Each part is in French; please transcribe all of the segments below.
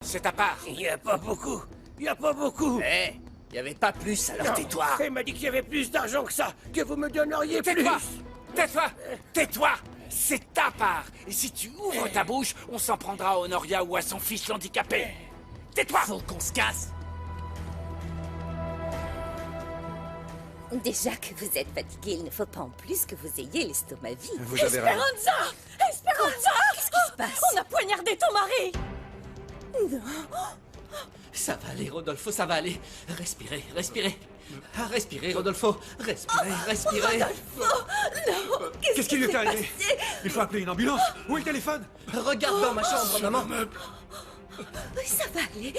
C'est ta part. Il y a pas beaucoup. Il y a pas beaucoup. Eh, il y avait pas plus, alors tais-toi. Elle m'a dit qu'il y avait plus d'argent que ça, que vous me donneriez plus. Tais-toi. Tais-toi. Tais-toi. C'est ta part. Et si tu ouvres ta bouche, on s'en prendra à Honoria ou à son fils handicapé. Tais-toi. Faut qu'on se casse. Déjà que vous êtes fatigué, il ne faut pas en plus que vous ayez l'estomac vide. Vous avez raison. Esperanza! Esperanza! Qu'est-ce qui se passe? On a poignardé ton mari! Ça va aller, Rodolfo, ça va aller. Respirez, respirez. Respirez, Rodolfo. Respirez, respirez. Non! Qu'est-ce qui lui est arrivé? Il faut appeler une ambulance. Où est le téléphone? Regarde dans ma chambre, maman. Ça va aller.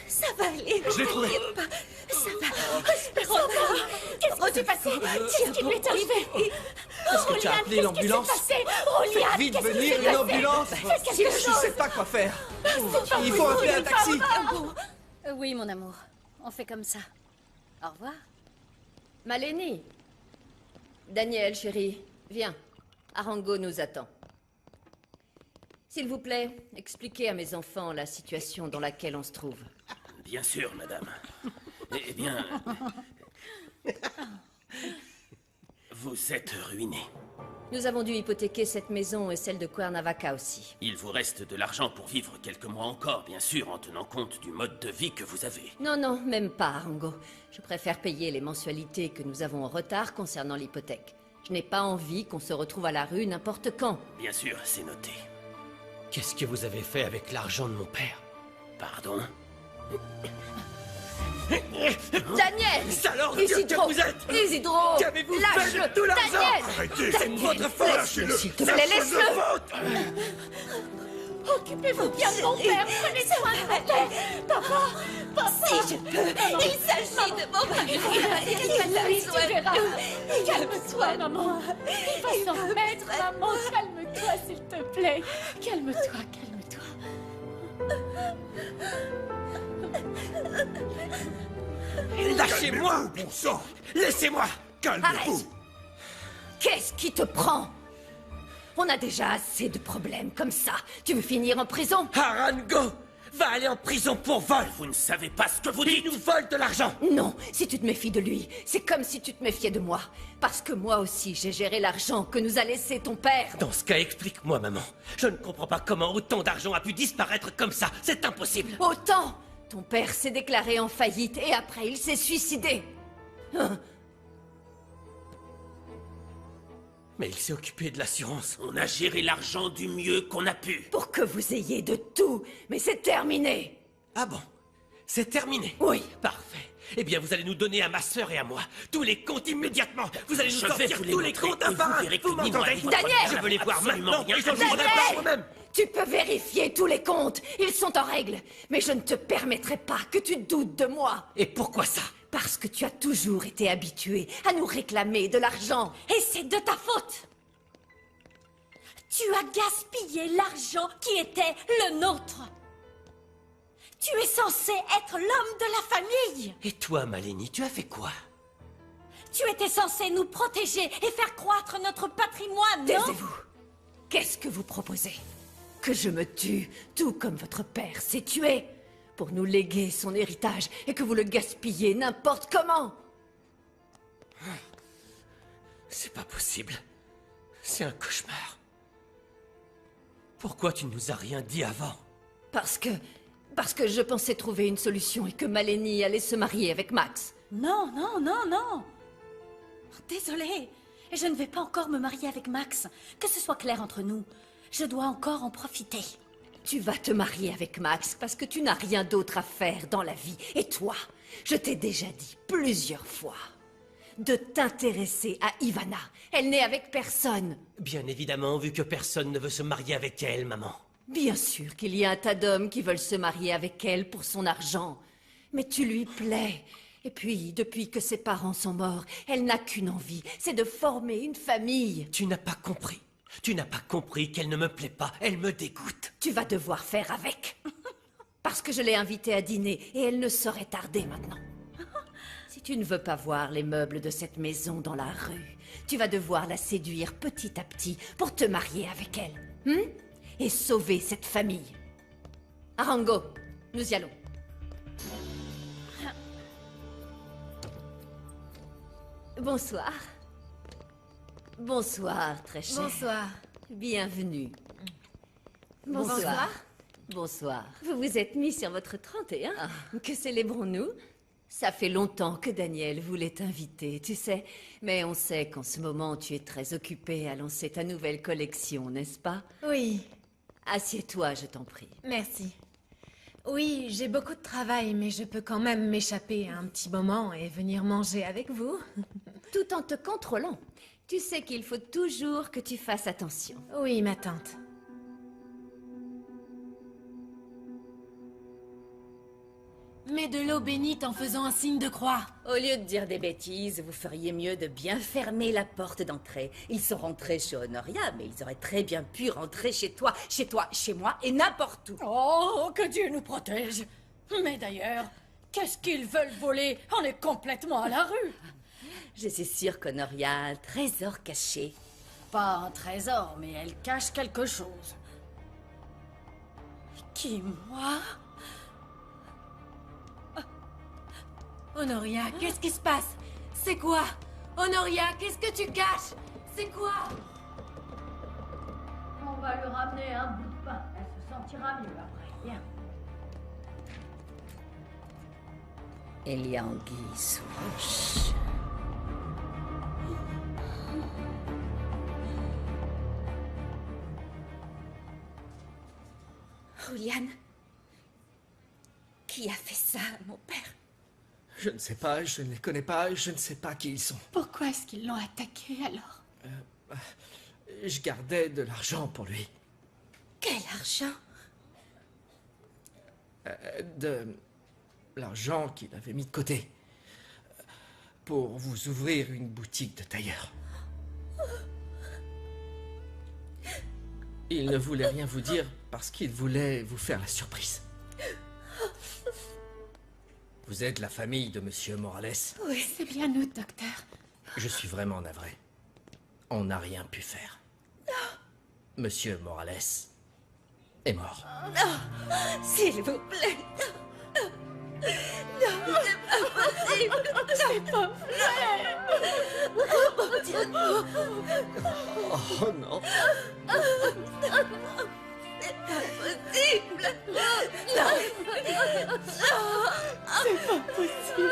Ça va aller. Je l'ai trouvé. Pas. Ça va. Esperanza! Qu'est-ce qui s'est passé? Qu'est-ce qui lui est arrivé? Est-ce que tu as appelé l'ambulance? Roliane, Vite qu'est-ce qui venir s'est une passé? ambulance. Fais quelque Je chose. sais pas quoi faire. Il faut appeler un taxi. Oui, mon amour. On fait comme ça. Au revoir. Maleni. Daniel, chérie, viens. Arango nous attend. S'il vous plaît, expliquez à mes enfants la situation dans laquelle on se trouve. Bien sûr, madame. Eh bien... Vous êtes ruiné. Nous avons dû hypothéquer cette maison et celle de Cuernavaca aussi. Il vous reste de l'argent pour vivre quelques mois encore, bien sûr, en tenant compte du mode de vie que vous avez. Non, non, même pas, Arango. Je préfère payer les mensualités que nous avons en retard concernant l'hypothèque. Je n'ai pas envie qu'on se retrouve à la rue n'importe quand. Bien sûr, c'est noté. Qu'est-ce que vous avez fait avec l'argent de mon père? Pardon? Daniel! Salaud, Isidro! que vous êtes! Isidro! Qu'avez-vous fait Lâche-le! de tout l'argent? Daniel! Arrêtez. C'est de votre faute! Laisse-le, s'il te plaît, laisse-le! Occupez-vous bien de mon père! Prenez soin de ma tête! Papa! Papa! Si je peux. Il s'agit de mon mari. Il a besoin Tu verras. de Calme-toi, maman! Il va s'en remettre, maman! Calme-toi, s'il te plaît! Calme-toi, calme-toi! Lâchez-moi! Bon sang. Laissez-moi! Calmez-vous. Arrête! Qu'est-ce qui te prend? On a déjà assez de problèmes comme ça. Tu veux finir en prison? Arango va aller en prison pour vol! Vous ne savez pas ce que vous dites! Il nous vole de l'argent! Non, si tu te méfies de lui, c'est comme si tu te méfiais de moi. Parce que moi aussi, j'ai géré l'argent que nous a laissé ton père. Dans ce cas, explique-moi, maman. Je ne comprends pas comment autant d'argent a pu disparaître comme ça. C'est impossible! Autant! Ton père s'est déclaré en faillite et après il s'est suicidé. Hein? Mais il s'est occupé de l'assurance. On a géré l'argent du mieux qu'on a pu. Pour que vous ayez de tout, mais c'est terminé. Ah bon? C'est terminé? Oui. Parfait. Eh bien, vous allez nous donner à ma sœur et à moi tous les comptes immédiatement. Vous allez nous sortir tous les comptes un par un. Vous m'entendez? Daniel! Je veux les voir maintenant. Et je ne Daniel! voudrais pas moi-même. Tu peux vérifier tous les comptes, ils sont en règle. Mais je ne te permettrai pas que tu doutes de moi. Et pourquoi ça? Parce que tu as toujours été habitué à nous réclamer de l'argent. Et c'est de ta faute! Tu as gaspillé l'argent qui était le nôtre! Tu es censé être l'homme de la famille! Et toi, Maleni, tu as fait quoi? Tu étais censé nous protéger et faire croître notre patrimoine, non? Taisez-vous. Qu'est-ce que vous proposez? Que je me tue, tout comme votre père s'est tué, pour nous léguer son héritage et que vous le gaspillez n'importe comment? C'est pas possible. C'est un cauchemar. Pourquoi tu ne nous as rien dit avant? Parce que je pensais trouver une solution et que Maleni allait se marier avec Max. Non, non, non, non! Désolée, je ne vais pas encore me marier avec Max. Que ce soit clair entre nous, je dois encore en profiter. Tu vas te marier avec Max parce que tu n'as rien d'autre à faire dans la vie. Et toi, je t'ai déjà dit plusieurs fois de t'intéresser à Ivana. Elle n'est avec personne. Bien évidemment, vu que personne ne veut se marier avec elle, maman. Bien sûr qu'il y a un tas d'hommes qui veulent se marier avec elle pour son argent. Mais tu lui plais. Et puis, depuis que ses parents sont morts, elle n'a qu'une envie, c'est de former une famille. Tu n'as pas compris. Tu n'as pas compris qu'elle ne me plaît pas. Elle me dégoûte. Tu vas devoir faire avec. Parce que je l'ai invitée à dîner et elle ne saurait tarder maintenant. Si tu ne veux pas voir les meubles de cette maison dans la rue, tu vas devoir la séduire petit à petit pour te marier avec elle. Et sauver cette famille. Arango, Nous y allons. Bonsoir. Bonsoir, très cher. Bonsoir. Bienvenue. Bonsoir. Bonsoir. Vous vous êtes mis sur votre 31. Que célébrons-nous? Ça fait longtemps que Daniel voulait t'inviter, tu sais. Mais on sait qu'en ce moment, tu es très occupé à lancer ta nouvelle collection, n'est-ce pas? Oui, Assieds-toi, je t'en prie. merci. Oui, j'ai beaucoup de travail, mais je peux quand même m'échapper un petit moment et venir manger avec vous. Tout en te contrôlant. Tu sais qu'il faut toujours que tu fasses attention. Oui, ma tante. Mets de l'eau bénite en faisant un signe de croix. Au lieu de dire des bêtises, vous feriez mieux de bien fermer la porte d'entrée. Ils sont rentrés chez Honoria, mais ils auraient très bien pu rentrer chez toi, chez moi et n'importe où. Oh, que Dieu nous protège. Mais d'ailleurs, qu'est-ce qu'ils veulent voler? On est complètement à la rue. Je suis sûre qu'Honoria a un trésor caché. Pas un trésor, mais elle cache quelque chose. Qui, moi? Honoria, qu'est-ce qui se passe? C'est quoi? Honoria, qu'est-ce que tu caches? C'est quoi? On va lui ramener un bout de pain. Elle se sentira mieux après. Viens. Il y a anguille sous roche. Julian, qui a fait ça à mon père? Je ne sais pas, je ne les connais pas, je ne sais pas qui ils sont. Pourquoi est-ce qu'ils l'ont attaqué alors? Je gardais de l'argent pour lui. Quel argent? De l'argent qu'il avait mis de côté. Pour vous ouvrir une boutique de tailleur. Il ne voulait rien vous dire parce qu'il voulait vous faire la surprise. Vous êtes la famille de Monsieur Morales? Oui, c'est bien nous, docteur. Je suis vraiment navré. On n'a rien pu faire. Monsieur Morales est mort. S'il vous plaît. Non, c'est pas possible. C'est pas vrai. Oh mon Dieu, non. Oh non. C'est pas possible. Non. C'est pas possible.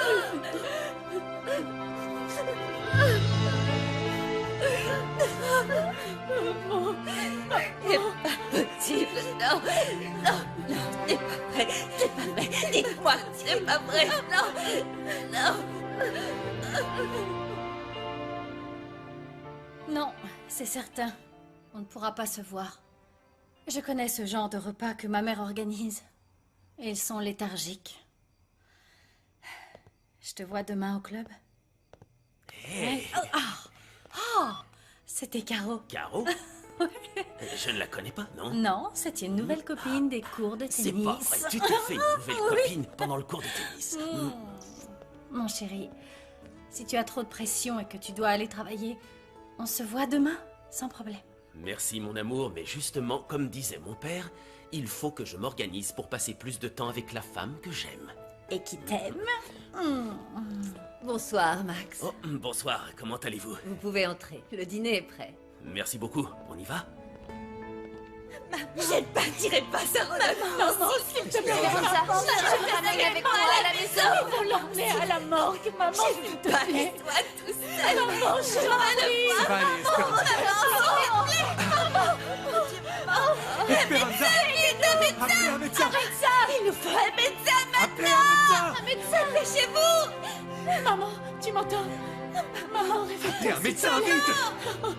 C'est pas possible, non. Non, non, c'est pas vrai. C'est pas vrai. Dites-moi que c'est pas vrai. Non, non. Non, c'est certain. On ne pourra pas se voir. Je connais ce genre de repas que ma mère organise. Ils sont léthargiques. Je te vois demain au club. Hé, C'était Caro. Caro? Je ne la connais pas, non? Non, c'est une nouvelle copine des cours de C'est tennis. pas vrai, tu t'es fait une nouvelle copine pendant le cours de tennis. Mon chéri, si tu as trop de pression et que tu dois aller travailler, on se voit demain, sans problème. Merci mon amour, mais justement, comme disait mon père, il faut que je m'organise pour passer plus de temps avec la femme que j'aime. Et qui t'aime? Bonsoir, Max. Oh, bonsoir, comment allez-vous? Vous pouvez entrer. Le dîner est prêt. Merci beaucoup, on y va? Je ne partirai pas sans maman. Maman, s'il te plaît, maman, je t'amène avec moi à la maison. Il faut l'emmener à la morgue, maman, s'il te plaît. Laisse-toi tout seul. Maman, je Ça va aller, Esperanza. Esperanza. Appelez un médecin. Il nous faut un médecin Appelez un médecin. Dépêchez-vous. Maman, tu m'entends? Maman, réveille-toi. Appelez un médecin, vite.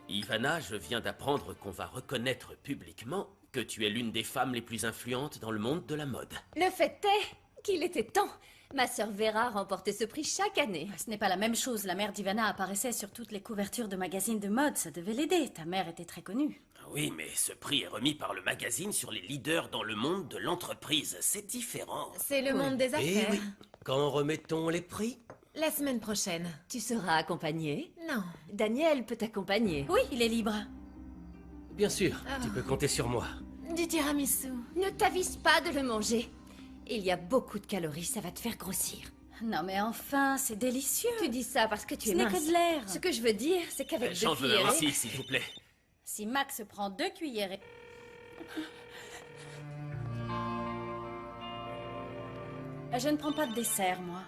Ivana, je viens d'apprendre qu'on va reconnaître publiquement que tu es l'une des femmes les plus influentes dans le monde de la mode. Le fait est qu'il était temps. Ma sœur Vera remportait ce prix chaque année. Ce n'est pas la même chose. La mère d'Ivana apparaissait sur toutes les couvertures de magazines de mode. Ça devait l'aider. Ta mère était très connue. Oui, mais ce prix est remis par le magazine sur les leaders dans le monde de l'entreprise. C'est différent. C'est le monde des Eh affaires. oui. Quand remet-on les prix? La semaine prochaine. Tu seras accompagnée? Non. Daniel peut t'accompagner. Oui, il est libre. Bien sûr, tu peux compter sur moi. Du tiramisu. Ne t'avise pas de le manger. Il y a beaucoup de calories, ça va te faire grossir. Non mais enfin, c'est délicieux. Tu dis ça parce que tu Ce es n'est mince. que de l'air. Ce que je veux dire, c'est qu'avec 2 Change-le cuillerées... aussi, s'il vous plaît. Si Max prend 2 cuillerées... Je ne prends pas de dessert, moi.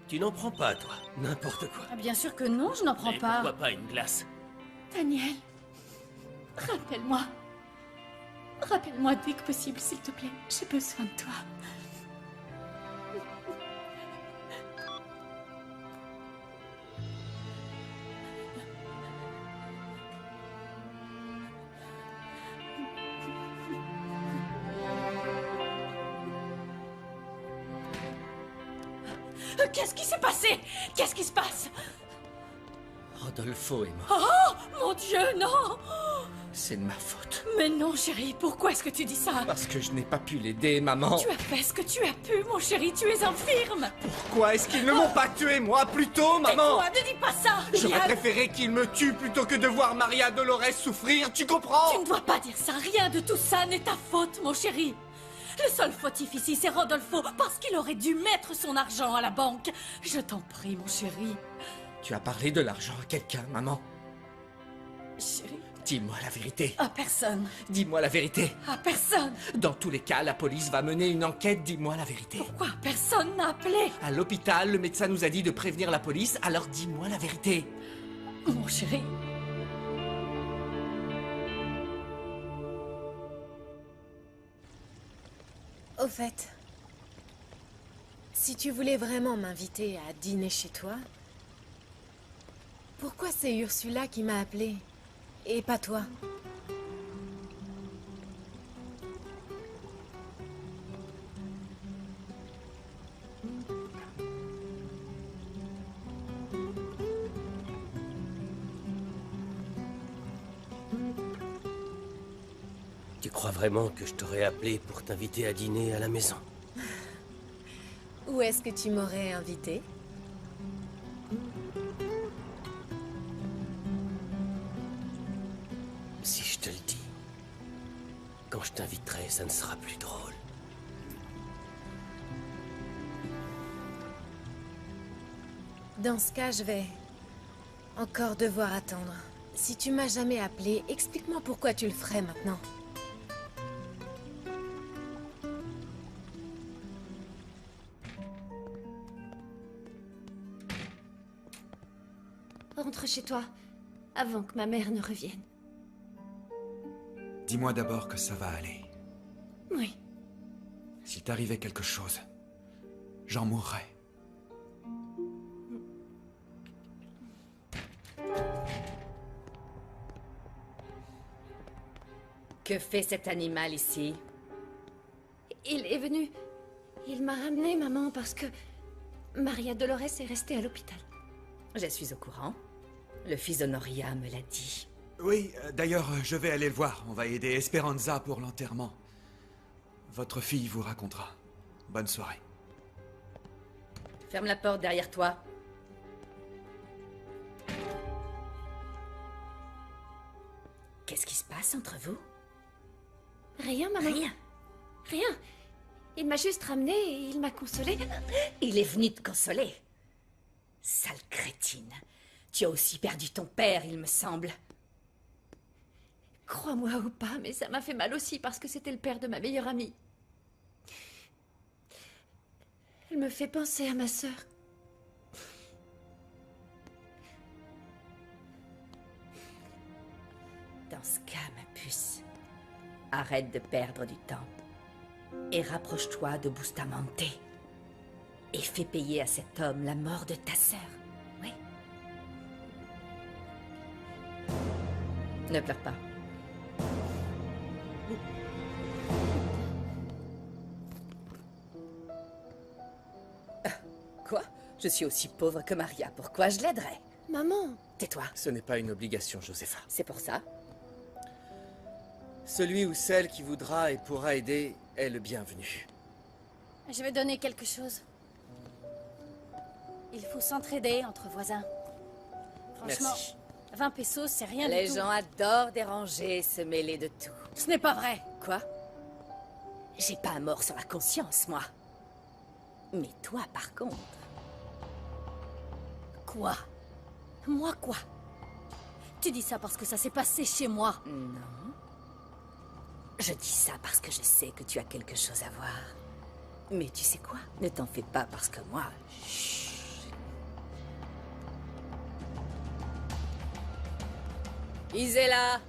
Tu n'en prends pas, toi. N'importe quoi. Ah, bien sûr que non, je n'en prends Et pas. pourquoi pas une glace? Daniel, rappelle-moi. Rappelle-moi dès que possible, s'il te plaît. J'ai besoin de toi. Qu'est-ce qui s'est passé? Qu'est-ce qui se passe? Rodolfo est mort. Oh, mon Dieu, non! C'est de ma faute. Mais non, chérie, pourquoi est-ce que tu dis ça? Parce que je n'ai pas pu l'aider, maman. Tu as fait ce que tu as pu, mon chéri, tu es infirme! Pourquoi est-ce qu'ils ne m'ont pas tué, moi, plus tôt, maman? Tais-toi, ne dis pas ça! J'aurais Rien- préféré qu'ils me tuent plutôt que de voir Maria Dolores souffrir, tu comprends? Tu ne dois pas dire ça, rien de tout ça n'est ta faute, mon chéri! Le seul fautif ici, c'est Rodolfo, parce qu'il aurait dû mettre son argent à la banque. Je t'en prie, mon chéri. Tu as parlé de l'argent à quelqu'un, maman. Chéri, Dis-moi la vérité. à personne, Dis-moi la vérité. à personne. Dans tous les cas, la police va mener une enquête, dis-moi la vérité. Pourquoi personne n'a appelé? À l'hôpital, le médecin nous a dit de prévenir la police, alors dis-moi la vérité. Mon chéri, Au fait, si tu voulais vraiment m'inviter à dîner chez toi, pourquoi c'est Ursula qui m'a appelée et pas toi? Tu crois vraiment que je t'aurais appelé pour t'inviter à dîner à la maison? Où est-ce que tu m'aurais invité? Si je te le dis, quand je t'inviterai, ça ne sera plus drôle. Dans ce cas, je vais encore devoir attendre. Si tu m'as jamais appelé, explique-moi pourquoi tu le ferais maintenant. Rentre chez toi, avant que ma mère ne revienne. Dis-moi d'abord que ça va aller. Oui. S'il t'arrivait quelque chose, j'en mourrais. Que fait cet animal ici? Il est venu. Il m'a ramené, maman, parce que Maria Dolores est restée à l'hôpital. Je suis au courant. Le fils d'Honoria me l'a dit. Oui, d'ailleurs, je vais aller le voir. On va aider Esperanza pour l'enterrement. Votre fille vous racontera. Bonne soirée. Ferme la porte derrière toi. Qu'est-ce qui se passe entre vous? Rien, maman. Rien. Rien. Il m'a juste ramené et il m'a consolée. Il est venu te consoler. Sale crétine. Tu as aussi perdu ton père, il me semble. Crois-moi ou pas, mais ça m'a fait mal aussi parce que c'était le père de ma meilleure amie. Elle me fait penser à ma sœur. Dans ce cas, ma puce, arrête de perdre du temps et rapproche-toi de Bustamante et fais payer à cet homme la mort de ta sœur. Oui. Ne pleure pas. Quoi? Je suis aussi pauvre que Maria. Pourquoi je l'aiderais? Maman. Tais-toi. Ce n'est pas une obligation, Josepha. C'est pour ça. Celui ou celle qui voudra et pourra aider est le bienvenu. je vais donner quelque chose. Il faut s'entraider entre voisins. Franchement, Merci. 20 pesos, c'est rien Les du tout. gens adorent déranger, se mêler de tout. Ce n'est pas vrai. Quoi? J'ai pas un mort sur la conscience, moi. Mais toi, par contre... Quoi? Moi quoi? Tu dis ça parce que ça s'est passé chez moi. Non. Je dis ça parce que je sais que tu as quelque chose à voir. Mais tu sais quoi? Ne t'en fais pas parce que moi... Chut. Isela!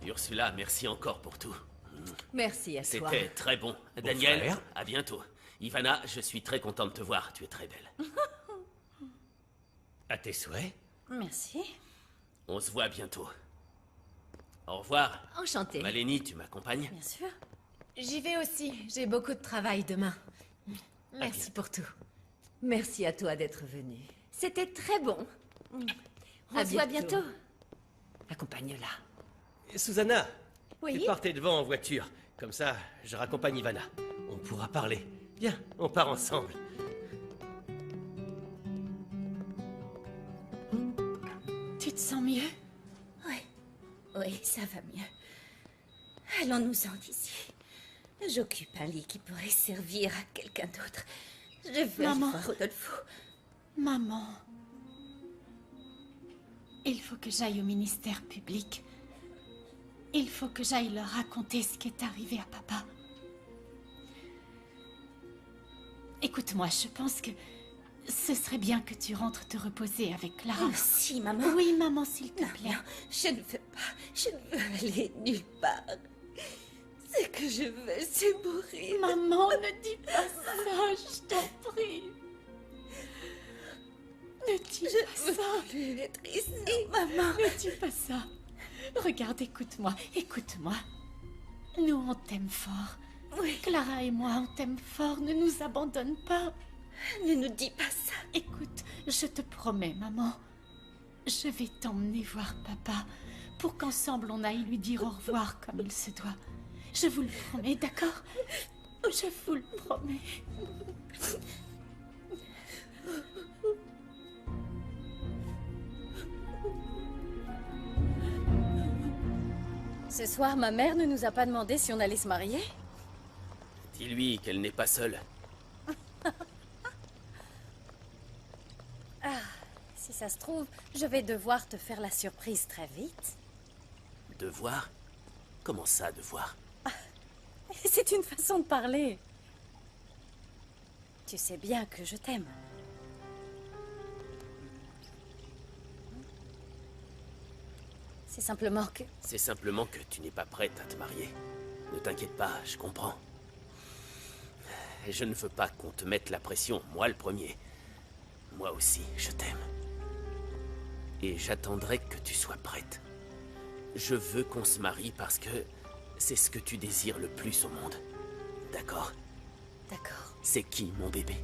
Ursula, merci encore pour tout. Merci à toi. C'était très bon. Daniel, à bientôt. Ivana, je suis très content de te voir. Tu es très belle. À tes souhaits. Merci. On se voit bientôt. Au revoir. Enchantée. Maleni, tu m'accompagnes? Bien sûr. J'y vais aussi. J'ai beaucoup de travail demain. Merci pour tout. Merci à toi d'être venu. C'était très bon. On se voit bientôt. Accompagne-la. Susanna, Oui? tu partez devant en voiture. Comme ça, je raccompagne Ivana. On pourra parler. Viens, on part ensemble. Tu te sens mieux? Oui, ça va mieux. Allons-nous-en d'ici. J'occupe un lit qui pourrait servir à quelqu'un d'autre. Je veux aller Maman. voir Rodolfo. Maman. Il faut que j'aille au ministère public. Il faut que j'aille leur raconter ce qui est arrivé à papa. Écoute-moi, je pense que ce serait bien que tu rentres te reposer avec Clara. Oh, si, maman. Oui, maman, s'il te Non, plaît. non, je ne veux pas. Je ne veux aller nulle part. Ce que je veux, c'est mourir. Maman, ne dis pas ça, je t'en prie. Ne dis pas Je ça. veux plus être ici, maman. Ne dis pas ça. Regarde, écoute-moi, écoute-moi. Nous, on t'aime fort. Oui. Clara et moi, on t'aime fort. Ne nous abandonne pas. Ne nous dis pas ça. Écoute, je te promets, maman. Je vais t'emmener voir papa pour qu'ensemble on aille lui dire au revoir comme il se doit. Je vous le promets, d'accord? Je vous le promets. Ce soir, ma mère ne nous a pas demandé si on allait se marier. Dis-lui qu'elle n'est pas seule. Si ça se trouve, je vais devoir te faire la surprise très vite. Devoir? Comment ça, devoir? C'est une façon de parler. Tu sais bien que je t'aime. C'est simplement que... C'est simplement que tu n'es pas prête à te marier. Ne t'inquiète pas, je comprends. Et je ne veux pas qu'on te mette la pression, moi le premier. Moi aussi, je t'aime. Et j'attendrai que tu sois prête. Je veux qu'on se marie parce que c'est ce que tu désires le plus au monde. D'accord? D'accord. C'est qui, mon bébé?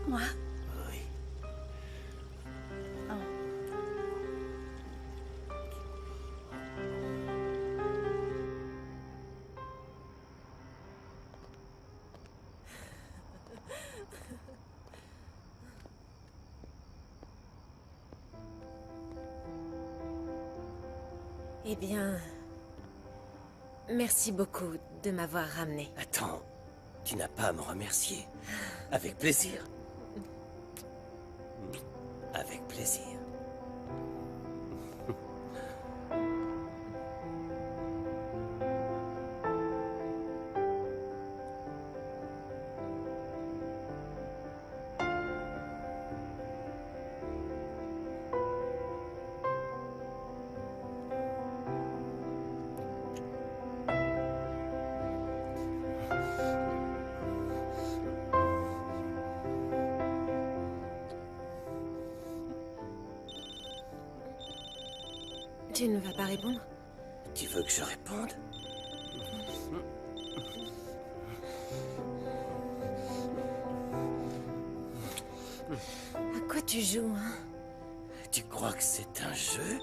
Moi? Oui. Eh bien... Merci beaucoup de m'avoir ramené. Attends, tu n'as pas à me remercier. Avec plaisir. Avec plaisir. Tu ne vas pas répondre? Tu veux que je réponde? À quoi tu joues, hein? Tu crois que c'est un jeu?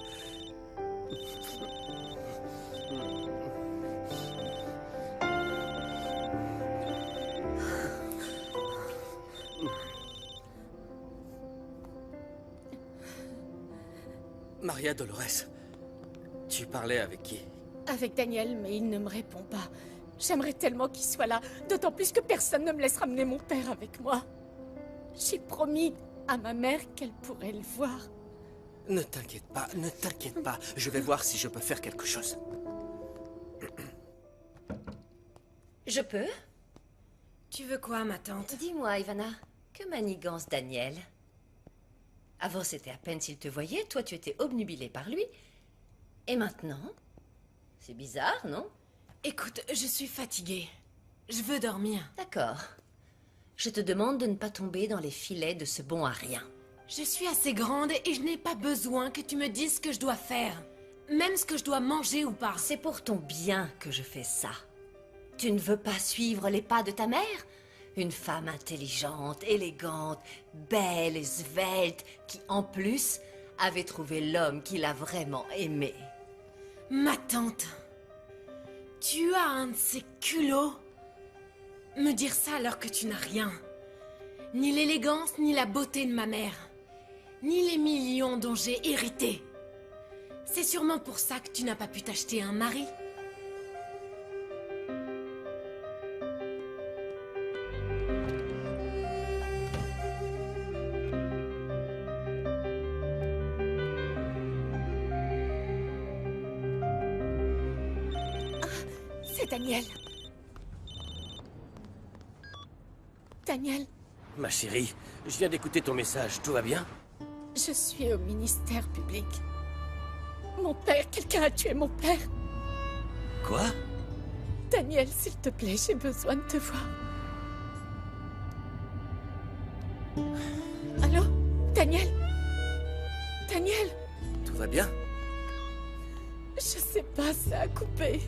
Maria Dolores, tu parlais avec qui? Avec Daniel, mais il ne me répond pas. J'aimerais tellement qu'il soit là, d'autant plus que personne ne me laisse ramener mon père avec moi. J'ai promis à ma mère qu'elle pourrait le voir. Ne t'inquiète pas, ne t'inquiète pas. Je vais voir si je peux faire quelque chose. Je peux? Tu veux quoi, ma tante? Dis-moi, Ivana, que manigance Daniel? Avant, c'était à peine s'il te voyait, toi tu étais obnubilée par lui. Et maintenant? C'est bizarre, non? Écoute, je suis fatiguée. Je veux dormir. D'accord. Je te demande de ne pas tomber dans les filets de ce bon à rien. Je suis assez grande et je n'ai pas besoin que tu me dises ce que je dois faire. Même ce que je dois manger ou pas. C'est pour ton bien que je fais ça. Tu ne veux pas suivre les pas de ta mère? Une femme intelligente, élégante, belle et svelte, qui en plus avait trouvé l'homme qui l'a vraiment aimée. Ma tante, tu as un de ces culots. Me dire ça alors que tu n'as rien. Ni l'élégance, ni la beauté de ma mère. Ni les millions dont j'ai hérité. C'est sûrement pour ça que tu n'as pas pu t'acheter un mari. C'est Daniel. Daniel, Ma chérie, je viens d'écouter ton message. Tout va bien? je suis au ministère public. Mon père, quelqu'un a tué mon père. Quoi? Daniel, s'il te plaît, j'ai besoin de te voir. Allô? Daniel? Daniel? Tout va bien? Je sais pas, ça a coupé.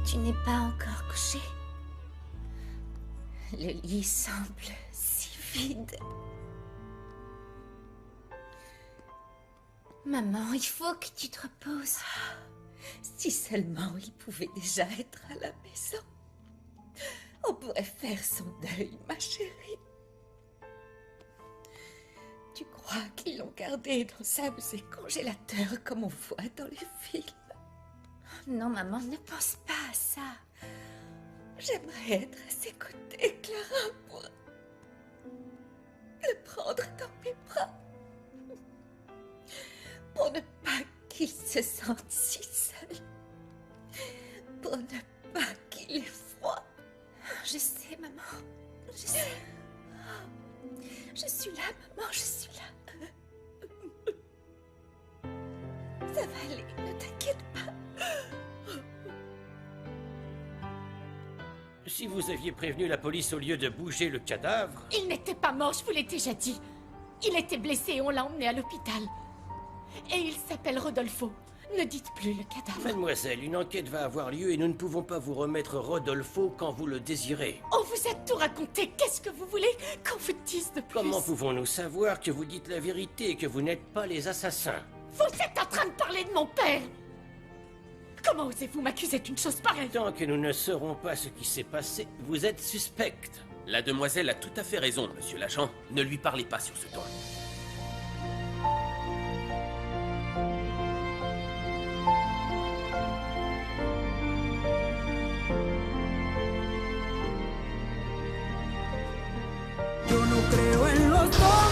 Tu n'es pas encore couché. Le lit semble si vide. Maman, il faut que tu te reposes. Si seulement il pouvait déjà être à la maison. On pourrait faire son deuil, ma chérie. Tu crois qu'ils l'ont gardé dans un de ces congélateurs comme on voit dans les films? Non, maman, ne pense pas à ça. J'aimerais être à ses côtés, Clara, pour le prendre dans mes bras. Pour ne pas qu'il se sente si seul. Pour ne pas qu'il ait froid. Je sais, maman. Je sais. Je suis là, maman, je suis là. Ça va aller, ne t'inquiète pas. Si vous aviez prévenu la police au lieu de bouger le cadavre... Il n'était pas mort, je vous l'ai déjà dit. Il était blessé et on l'a emmené à l'hôpital. Et il s'appelle Rodolfo. Ne dites plus le cadavre. Mademoiselle, une enquête va avoir lieu et nous ne pouvons pas vous remettre Rodolfo quand vous le désirez. On vous a tout raconté. Qu'est-ce que vous voulez qu'on vous dise de plus? Comment pouvons-nous savoir que vous dites la vérité et que vous n'êtes pas les assassins? Vous êtes en train de parler de mon père. Comment osez-vous m'accuser d'une chose pareille? Tant que nous ne saurons pas ce qui s'est passé, vous êtes suspecte. La demoiselle a tout à fait raison, monsieur l'agent. Ne lui parlez pas sur ce ton. Yo no creo en los dos.